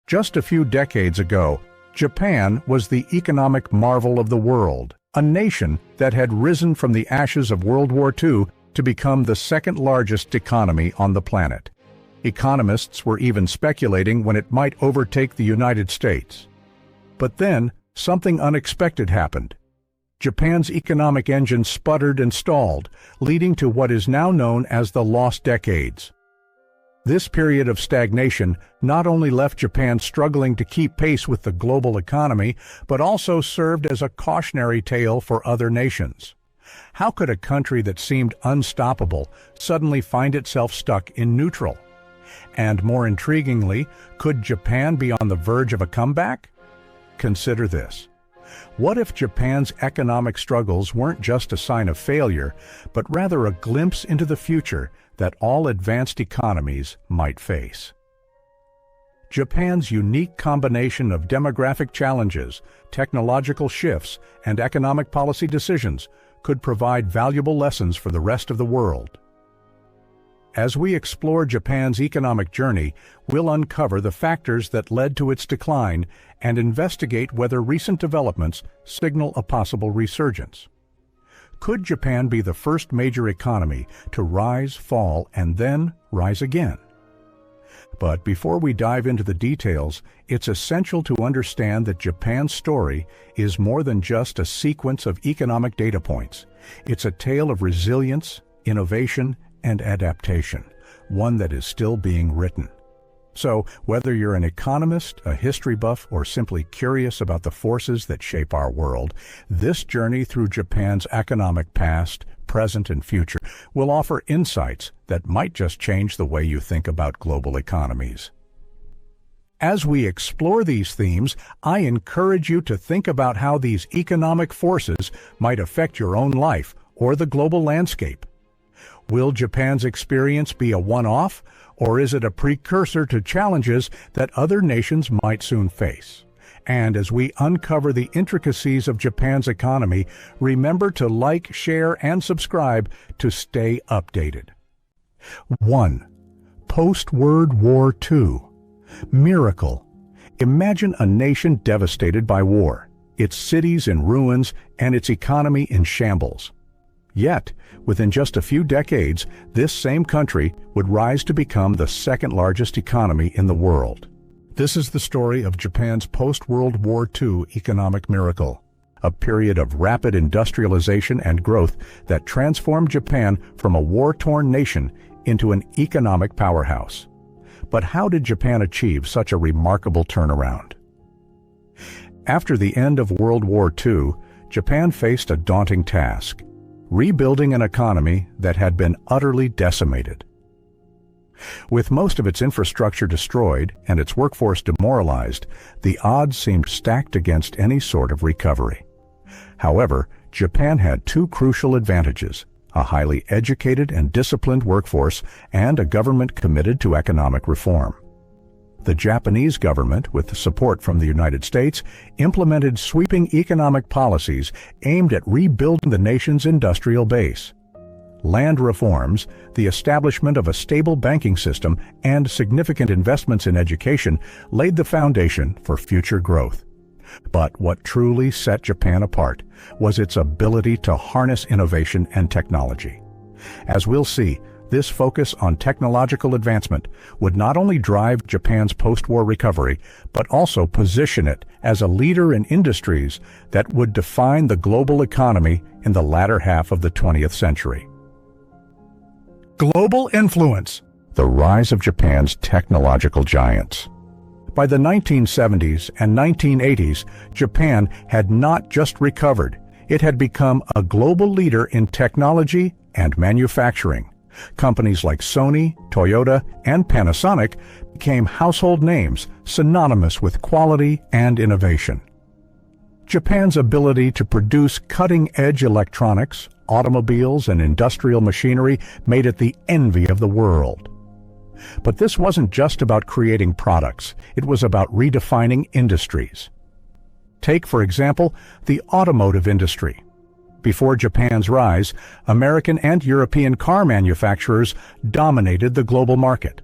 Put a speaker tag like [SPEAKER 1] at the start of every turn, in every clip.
[SPEAKER 1] Just a few decades ago, Japan was the economic marvel of the world, a nation that had risen from the ashes of World War II to become the second largest economy on the planet. Economists were even speculating when it might overtake the United States. But then, something unexpected happened. Japan's economic engine sputtered and stalled, leading to what is now known as the lost decades. This period of stagnation not only left Japan struggling to keep pace with the global economy, but also served as a cautionary tale for other nations. How could a country that seemed unstoppable suddenly find itself stuck in neutral? And more intriguingly, could Japan be on the verge of a comeback? Consider this. What if Japan's economic struggles weren't just a sign of failure, but rather a glimpse into the future that all advanced economies might face? Japan's unique combination of demographic challenges, technological shifts, and economic policy decisions could provide valuable lessons for the rest of the world. As we explore Japan's economic journey, we'll uncover the factors that led to its decline and investigate whether recent developments signal a possible resurgence. Could Japan be the first major economy to rise, fall, and then rise again? But before we dive into the details, it's essential to understand that Japan's story is more than just a sequence of economic data points. It's a tale of resilience, innovation, and adaptation, one that is still being written. So, whether you're an economist, a history buff, or simply curious about the forces that shape our world, this journey through Japan's economic past, present, and future will offer insights that might just change the way you think about global economies. As we explore these themes, I encourage you to think about how these economic forces might affect your own life or the global landscape. Will Japan's experience be a one-off, or is it a precursor to challenges that other nations might soon face? And as we uncover the intricacies of Japan's economy, remember to like, share, and subscribe to stay updated. 1. Post-World War II Miracle. Imagine a nation devastated by war, its cities in ruins, and its economy in shambles. Yet, within just a few decades, this same country would rise to become the second largest economy in the world. This is the story of Japan's post-World War II economic miracle, a period of rapid industrialization and growth that transformed Japan from a war-torn nation into an economic powerhouse. But how did Japan achieve such a remarkable turnaround? After the end of World War II, Japan faced a daunting task: rebuilding an economy that had been utterly decimated. With most of its infrastructure destroyed and its workforce demoralized, the odds seemed stacked against any sort of recovery. However, Japan had two crucial advantages: a highly educated and disciplined workforce and a government committed to economic reform. The Japanese government, with support from the United States, implemented sweeping economic policies aimed at rebuilding the nation's industrial base. Land reforms, the establishment of a stable banking system, and significant investments in education laid the foundation for future growth. But what truly set Japan apart was its ability to harness innovation and technology. As we'll see, this focus on technological advancement would not only drive Japan's post-war recovery, but also position it as a leader in industries that would define the global economy in the latter half of the 20th century. Global influence. The rise of Japan's technological giants. By the 1970s and 1980s, Japan had not just recovered, it had become a global leader in technology and manufacturing. Companies like Sony, Toyota, and Panasonic became household names synonymous with quality and innovation. Japan's ability to produce cutting-edge electronics, automobiles, and industrial machinery made it the envy of the world. But this wasn't just about creating products, it was about redefining industries. Take, for example, the automotive industry. Before Japan's rise, American and European car manufacturers dominated the global market.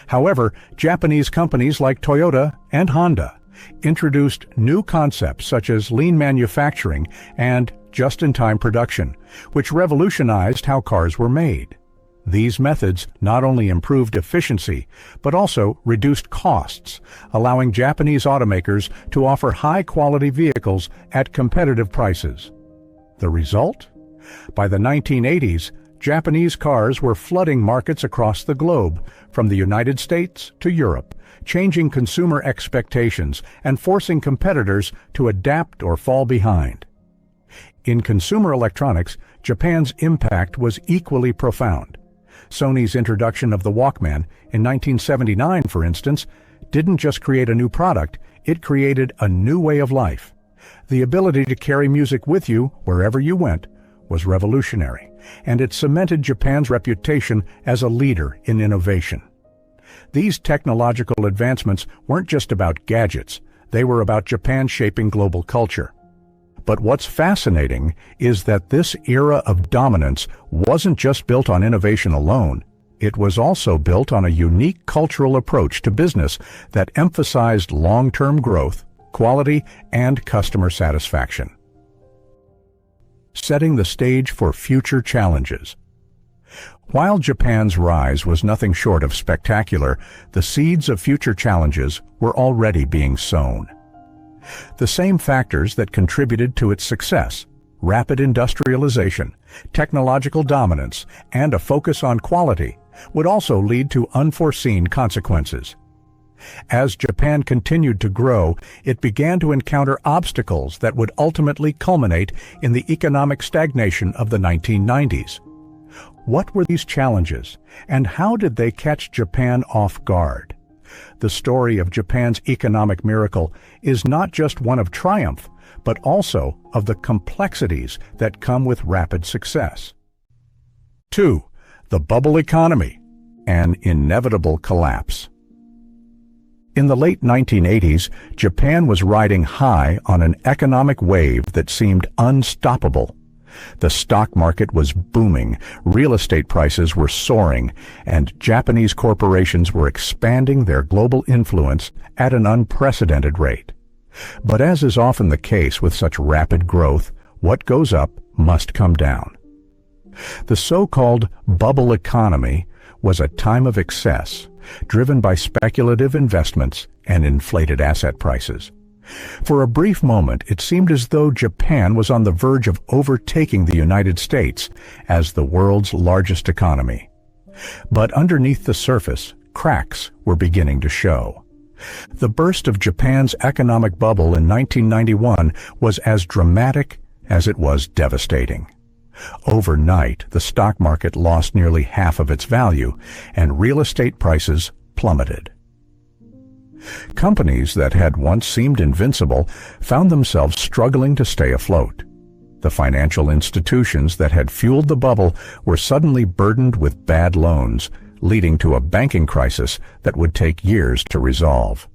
[SPEAKER 1] However, Japanese companies like Toyota and Honda introduced new concepts such as lean manufacturing and just-in-time production, which revolutionized how cars were made. These methods not only improved efficiency, but also reduced costs, allowing Japanese automakers to offer high-quality vehicles at competitive prices. The result? By the 1980s, Japanese cars were flooding markets across the globe, from the United States to Europe, changing consumer expectations and forcing competitors to adapt or fall behind. In consumer electronics, Japan's impact was equally profound. Sony's introduction of the Walkman in 1979, for instance, didn't just create a new product, it created a new way of life. The ability to carry music with you wherever you went was revolutionary, and it cemented Japan's reputation as a leader in innovation. These technological advancements weren't just about gadgets, they were about Japan shaping global culture. But what's fascinating is that this era of dominance wasn't just built on innovation alone. It was also built on a unique cultural approach to business that emphasized long-term growth, quality, and customer satisfaction. Setting the stage for future challenges. While Japan's rise was nothing short of spectacular, the seeds of future challenges were already being sown. The same factors that contributed to its success, rapid industrialization, technological dominance, and a focus on quality, would also lead to unforeseen consequences. As Japan continued to grow, it began to encounter obstacles that would ultimately culminate in the economic stagnation of the 1990s. What were these challenges, and how did they catch Japan off guard? The story of Japan's economic miracle is not just one of triumph, but also of the complexities that come with rapid success. 2. The bubble economy, an inevitable collapse. In the late 1980s, Japan was riding high on an economic wave that seemed unstoppable. The stock market was booming, real estate prices were soaring, and Japanese corporations were expanding their global influence at an unprecedented rate. But as is often the case with such rapid growth, what goes up must come down. The so-called bubble economy was a time of excess, driven by speculative investments and inflated asset prices. For a brief moment, it seemed as though Japan was on the verge of overtaking the United States as the world's largest economy. But underneath the surface, cracks were beginning to show. The burst of Japan's economic bubble in 1991 was as dramatic as it was devastating. Overnight, the stock market lost nearly half of its value, and real estate prices plummeted. Companies that had once seemed invincible found themselves struggling to stay afloat. The financial institutions that had fueled the bubble were suddenly burdened with bad loans, leading to a banking crisis that would take years to resolve.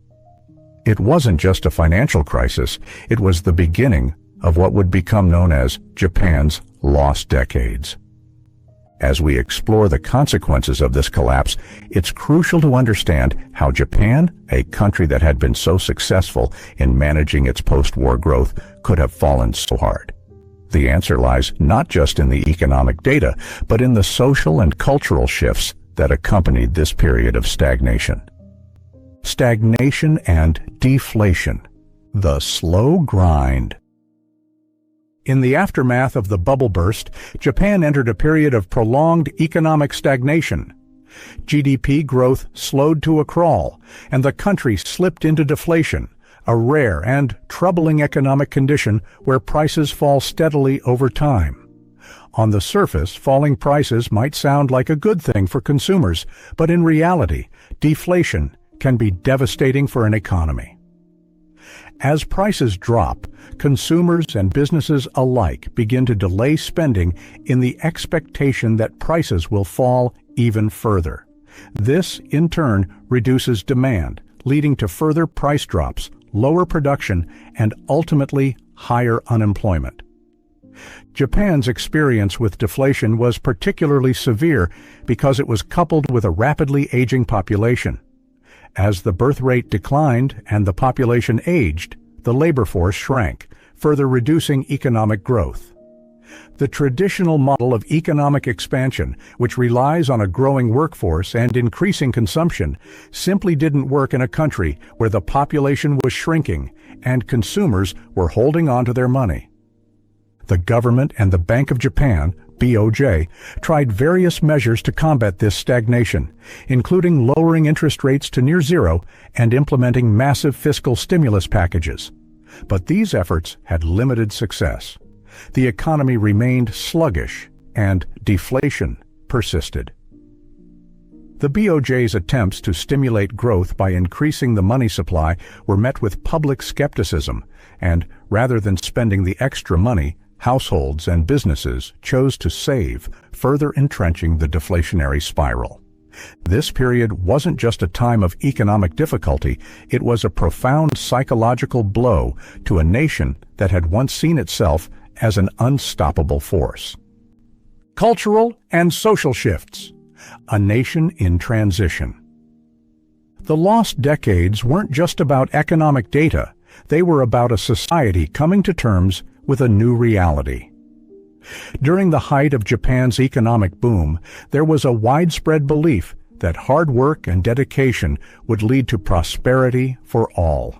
[SPEAKER 1] It wasn't just a financial crisis, it was the beginning of what would become known as Japan's lost decades. As we explore the consequences of this collapse, it's crucial to understand how Japan, a country that had been so successful in managing its post-war growth, could have fallen so hard. The answer lies not just in the economic data, but in the social and cultural shifts that accompanied this period of stagnation. Stagnation and deflation, the slow grind. In the aftermath of the bubble burst, Japan entered a period of prolonged economic stagnation. GDP growth slowed to a crawl, and the country slipped into deflation, a rare and troubling economic condition where prices fall steadily over time. On the surface, falling prices might sound like a good thing for consumers, but in reality, deflation can be devastating for an economy. As prices drop, consumers and businesses alike begin to delay spending in the expectation that prices will fall even further. This, in turn, reduces demand, leading to further price drops, lower production, and ultimately higher unemployment. Japan's experience with deflation was particularly severe because it was coupled with a rapidly aging population. As the birth rate declined and the population aged, the labor force shrank, further reducing economic growth. The traditional model of economic expansion, which relies on a growing workforce and increasing consumption, simply didn't work in a country where the population was shrinking and consumers were holding on to their money. The government and the Bank of Japan, BOJ, tried various measures to combat this stagnation, including lowering interest rates to near zero and implementing massive fiscal stimulus packages. But these efforts had limited success. The economy remained sluggish, and deflation persisted. The BOJ's attempts to stimulate growth by increasing the money supply were met with public skepticism, and rather than spending the extra money, households and businesses chose to save, further entrenching the deflationary spiral. This period wasn't just a time of economic difficulty, it was a profound psychological blow to a nation that had once seen itself as an unstoppable force. Cultural and social shifts. A nation in transition. The lost decades weren't just about economic data, they were about a society coming to terms with a new reality. During the height of Japan's economic boom, there was a widespread belief that hard work and dedication would lead to prosperity for all.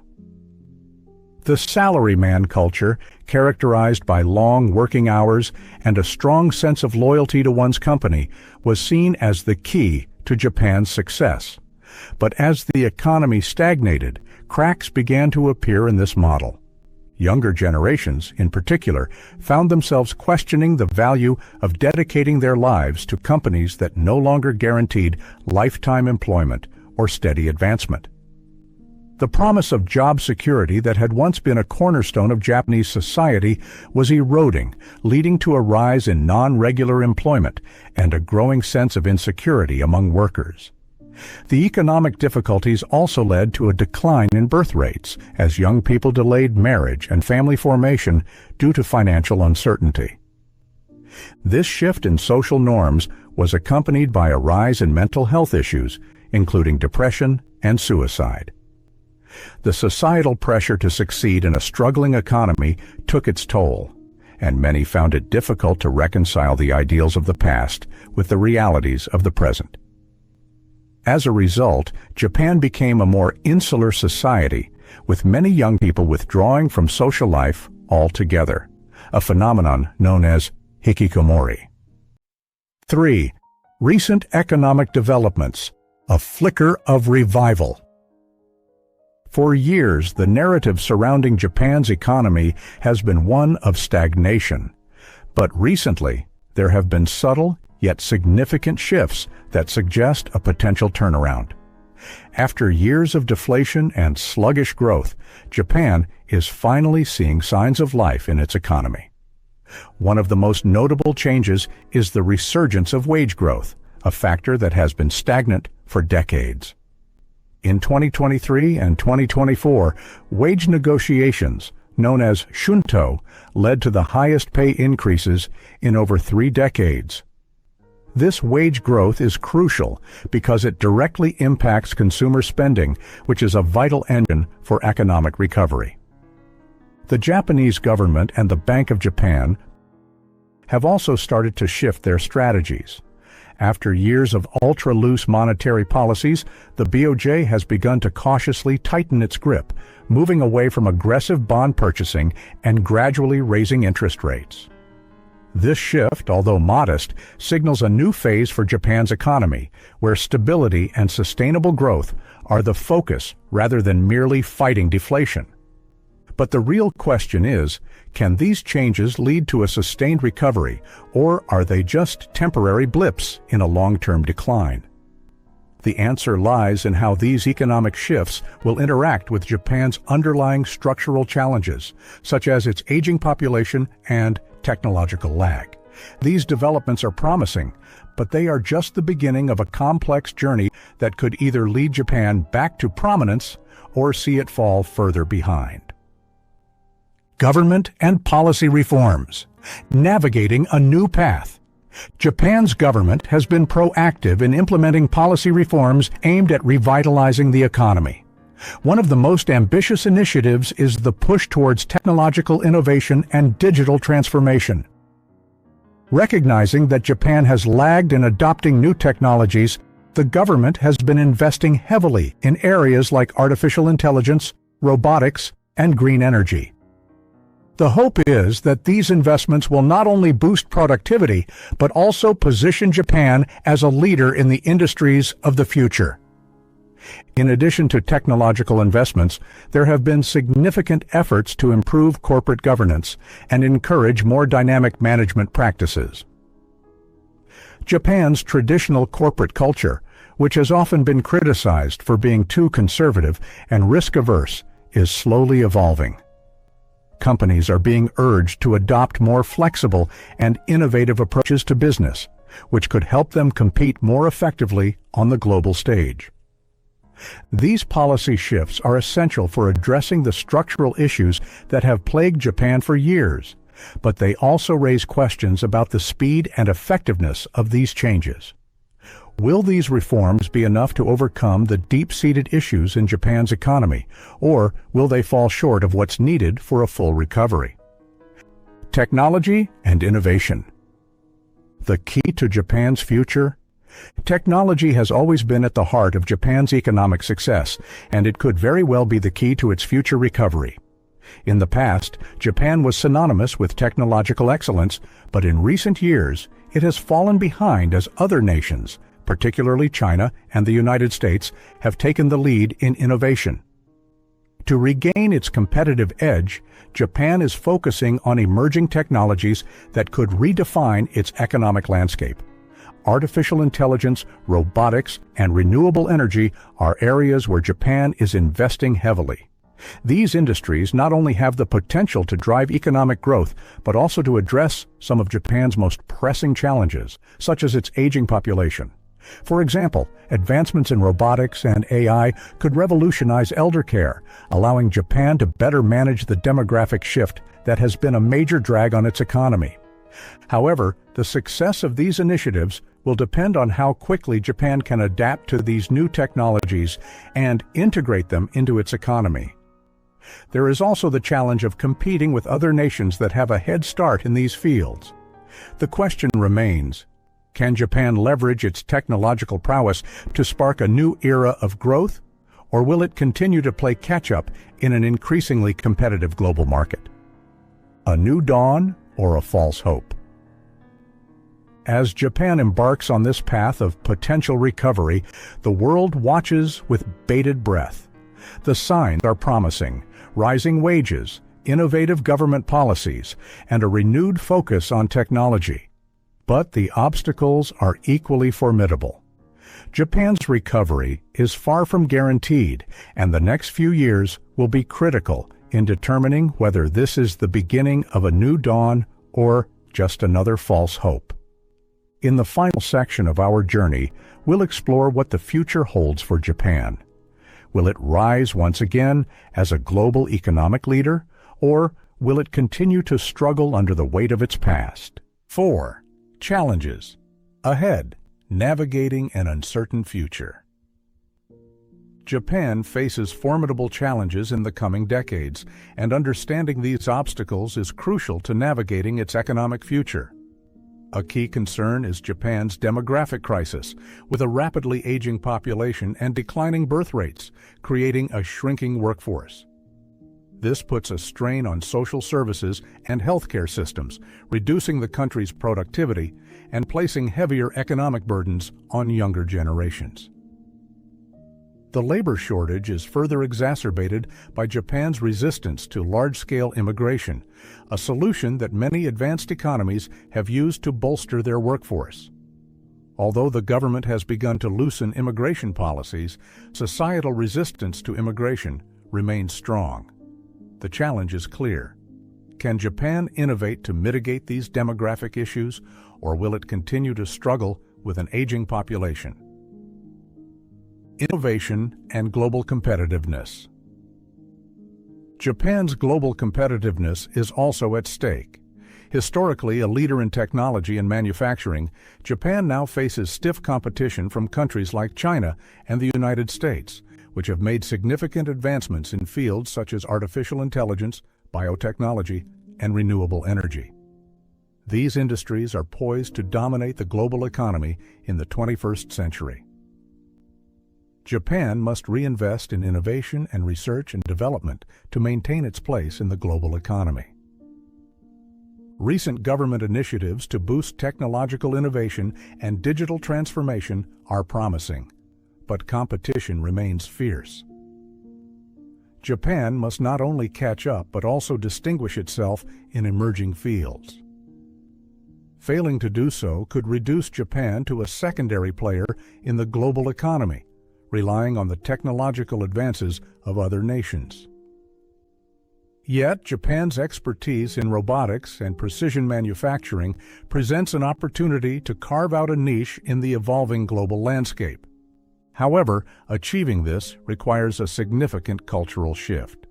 [SPEAKER 1] The salaryman culture, characterized by long working hours and a strong sense of loyalty to one's company, was seen as the key to Japan's success. But as the economy stagnated, cracks began to appear in this model. Younger generations, in particular, found themselves questioning the value of dedicating their lives to companies that no longer guaranteed lifetime employment or steady advancement. The promise of job security that had once been a cornerstone of Japanese society was eroding, leading to a rise in non-regular employment and a growing sense of insecurity among workers. The economic difficulties also led to a decline in birth rates as young people delayed marriage and family formation due to financial uncertainty. This shift in social norms was accompanied by a rise in mental health issues, including depression and suicide. The societal pressure to succeed in a struggling economy took its toll, and many found it difficult to reconcile the ideals of the past with the realities of the present. As a result, Japan became a more insular society, with many young people withdrawing from social life altogether, a phenomenon known as hikikomori. 3. Recent economic developments, a flicker of revival. For years, the narrative surrounding Japan's economy has been one of stagnation. But recently, there have been subtle yet significant shifts that suggest a potential turnaround. After years of deflation and sluggish growth, Japan is finally seeing signs of life in its economy. One of the most notable changes is the resurgence of wage growth, a factor that has been stagnant for decades. In 2023 and 2024, wage negotiations, known as shunto, led to the highest pay increases in over 3 decades. This wage growth is crucial because it directly impacts consumer spending, which is a vital engine for economic recovery. The Japanese government and the Bank of Japan have also started to shift their strategies. After years of ultra-loose monetary policies, the BOJ has begun to cautiously tighten its grip, moving away from aggressive bond purchasing and gradually raising interest rates. This shift, although modest, signals a new phase for Japan's economy, where stability and sustainable growth are the focus rather than merely fighting deflation. But the real question is, can these changes lead to a sustained recovery, or are they just temporary blips in a long-term decline? The answer lies in how these economic shifts will interact with Japan's underlying structural challenges, such as its aging population and technological lag. These developments are promising, but they are just the beginning of a complex journey that could either lead Japan back to prominence or see it fall further behind. Government and policy reforms. Navigating a new path. Japan's government has been proactive in implementing policy reforms aimed at revitalizing the economy. One of the most ambitious initiatives is the push towards technological innovation and digital transformation. Recognizing that Japan has lagged in adopting new technologies, the government has been investing heavily in areas like artificial intelligence, robotics, and green energy. The hope is that these investments will not only boost productivity, but also position Japan as a leader in the industries of the future. In addition to technological investments, there have been significant efforts to improve corporate governance and encourage more dynamic management practices. Japan's traditional corporate culture, which has often been criticized for being too conservative and risk-averse, is slowly evolving. Companies are being urged to adopt more flexible and innovative approaches to business, which could help them compete more effectively on the global stage. These policy shifts are essential for addressing the structural issues that have plagued Japan for years, but they also raise questions about the speed and effectiveness of these changes. Will these reforms be enough to overcome the deep-seated issues in Japan's economy, or will they fall short of what's needed for a full recovery? Technology and innovation. The key to Japan's future? Technology has always been at the heart of Japan's economic success, and it could very well be the key to its future recovery. In the past, Japan was synonymous with technological excellence, but in recent years, it has fallen behind as other nations, particularly China and the United States, have taken the lead in innovation. To regain its competitive edge, Japan is focusing on emerging technologies that could redefine its economic landscape. Artificial intelligence, robotics, and renewable energy are areas where Japan is investing heavily. These industries not only have the potential to drive economic growth, but also to address some of Japan's most pressing challenges, such as its aging population. For example, advancements in robotics and AI could revolutionize elder care, allowing Japan to better manage the demographic shift that has been a major drag on its economy. However, the success of these initiatives will depend on how quickly Japan can adapt to these new technologies and integrate them into its economy. There is also the challenge of competing with other nations that have a head start in these fields. The question remains, can Japan leverage its technological prowess to spark a new era of growth, or will it continue to play catch-up in an increasingly competitive global market? A new dawn or a false hope? As Japan embarks on this path of potential recovery, the world watches with bated breath. The signs are promising: rising wages, innovative government policies, and a renewed focus on technology. But the obstacles are equally formidable. Japan's recovery is far from guaranteed, and the next few years will be critical in determining whether this is the beginning of a new dawn or just another false hope. In the final section of our journey, we'll explore what the future holds for Japan. Will it rise once again as a global economic leader, or will it continue to struggle under the weight of its past? 4. Challenges ahead, navigating an uncertain future. Japan faces formidable challenges in the coming decades, and understanding these obstacles is crucial to navigating its economic future. A key concern is Japan's demographic crisis, with a rapidly aging population and declining birth rates, creating a shrinking workforce. This puts a strain on social services and healthcare systems, reducing the country's productivity and placing heavier economic burdens on younger generations. The labor shortage is further exacerbated by Japan's resistance to large-scale immigration, a solution that many advanced economies have used to bolster their workforce. Although the government has begun to loosen immigration policies, societal resistance to immigration remains strong. The challenge is clear. Can Japan innovate to mitigate these demographic issues, or will it continue to struggle with an aging population? Innovation and global competitiveness. Japan's global competitiveness is also at stake. Historically a leader in technology and manufacturing, Japan now faces stiff competition from countries like China and the United States, which have made significant advancements in fields such as artificial intelligence, biotechnology, and renewable energy. These industries are poised to dominate the global economy in the 21st century. Japan must reinvest in innovation and research and development to maintain its place in the global economy. Recent government initiatives to boost technological innovation and digital transformation are promising, but competition remains fierce. Japan must not only catch up but also distinguish itself in emerging fields. Failing to do so could reduce Japan to a secondary player in the global economy, relying on the technological advances of other nations. Yet, Japan's expertise in robotics and precision manufacturing presents an opportunity to carve out a niche in the evolving global landscape. However, achieving this requires a significant cultural shift.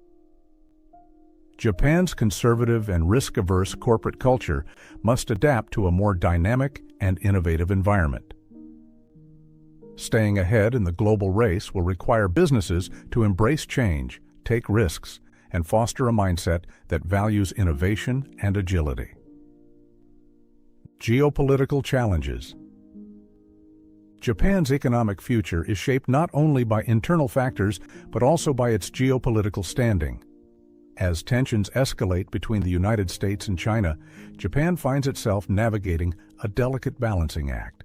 [SPEAKER 1] Japan's conservative and risk-averse corporate culture must adapt to a more dynamic and innovative environment. Staying ahead in the global race will require businesses to embrace change, take risks, and foster a mindset that values innovation and agility. Geopolitical challenges. Japan's economic future is shaped not only by internal factors but also by its geopolitical standing. As tensions escalate between the United States and China, Japan finds itself navigating a delicate balancing act.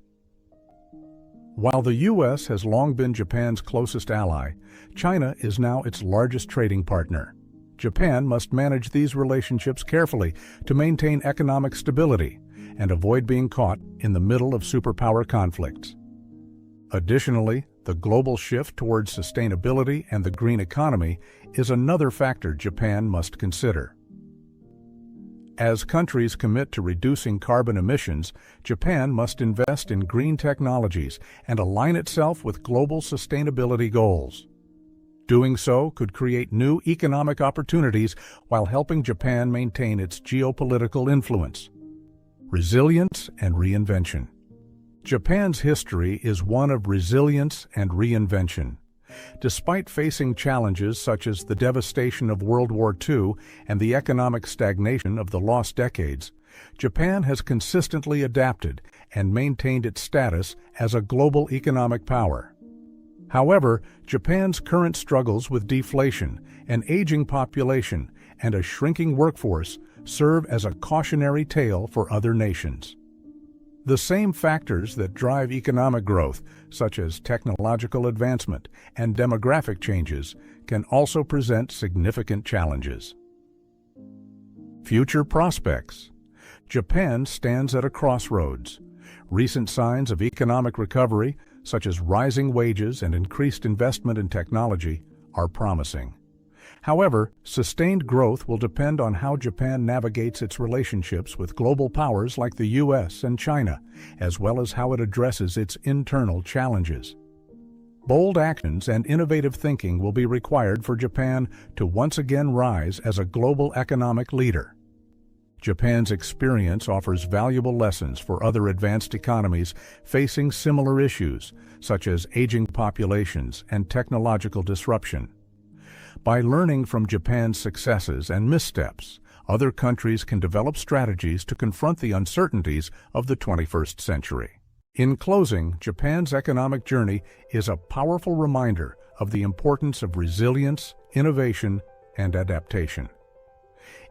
[SPEAKER 1] While the U.S. has long been Japan's closest ally, China is now its largest trading partner. Japan must manage these relationships carefully to maintain economic stability and avoid being caught in the middle of superpower conflicts. Additionally, the global shift towards sustainability and the green economy is another factor Japan must consider. As countries commit to reducing carbon emissions, Japan must invest in green technologies and align itself with global sustainability goals. Doing so could create new economic opportunities while helping Japan maintain its geopolitical influence. Resilience and reinvention. Japan's history is one of resilience and reinvention. Despite facing challenges such as the devastation of World War II and the economic stagnation of the lost decades, Japan has consistently adapted and maintained its status as a global economic power. However, Japan's current struggles with deflation, an aging population, and a shrinking workforce serve as a cautionary tale for other nations. The same factors that drive economic growth, such as technological advancement and demographic changes, can also present significant challenges. Future prospects. Japan stands at a crossroads. Recent signs of economic recovery, such as rising wages and increased investment in technology, are promising. However, sustained growth will depend on how Japan navigates its relationships with global powers like the U.S. and China, as well as how it addresses its internal challenges. Bold actions and innovative thinking will be required for Japan to once again rise as a global economic leader. Japan's experience offers valuable lessons for other advanced economies facing similar issues, such as aging populations and technological disruption. By learning from Japan's successes and missteps, other countries can develop strategies to confront the uncertainties of the 21st century. In closing, Japan's economic journey is a powerful reminder of the importance of resilience, innovation, and adaptation.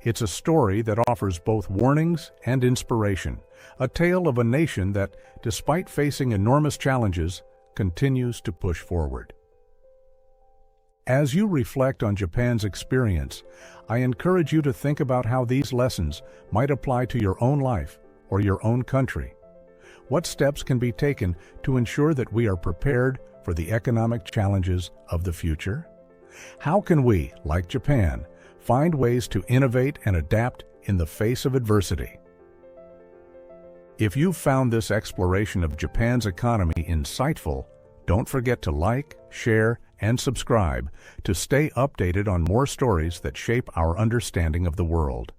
[SPEAKER 1] It's a story that offers both warnings and inspiration, a tale of a nation that, despite facing enormous challenges, continues to push forward. As you reflect on Japan's experience, I encourage you to think about how these lessons might apply to your own life or your own country. What steps can be taken to ensure that we are prepared for the economic challenges of the future? How can we, like Japan, find ways to innovate and adapt in the face of adversity? If you've found this exploration of Japan's economy insightful, don't forget to like, share, and subscribe to stay updated on more stories that shape our understanding of the world.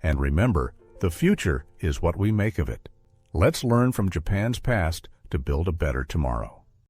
[SPEAKER 1] And remember, The future is what we make of it. Let's learn from Japan's past to build a better tomorrow.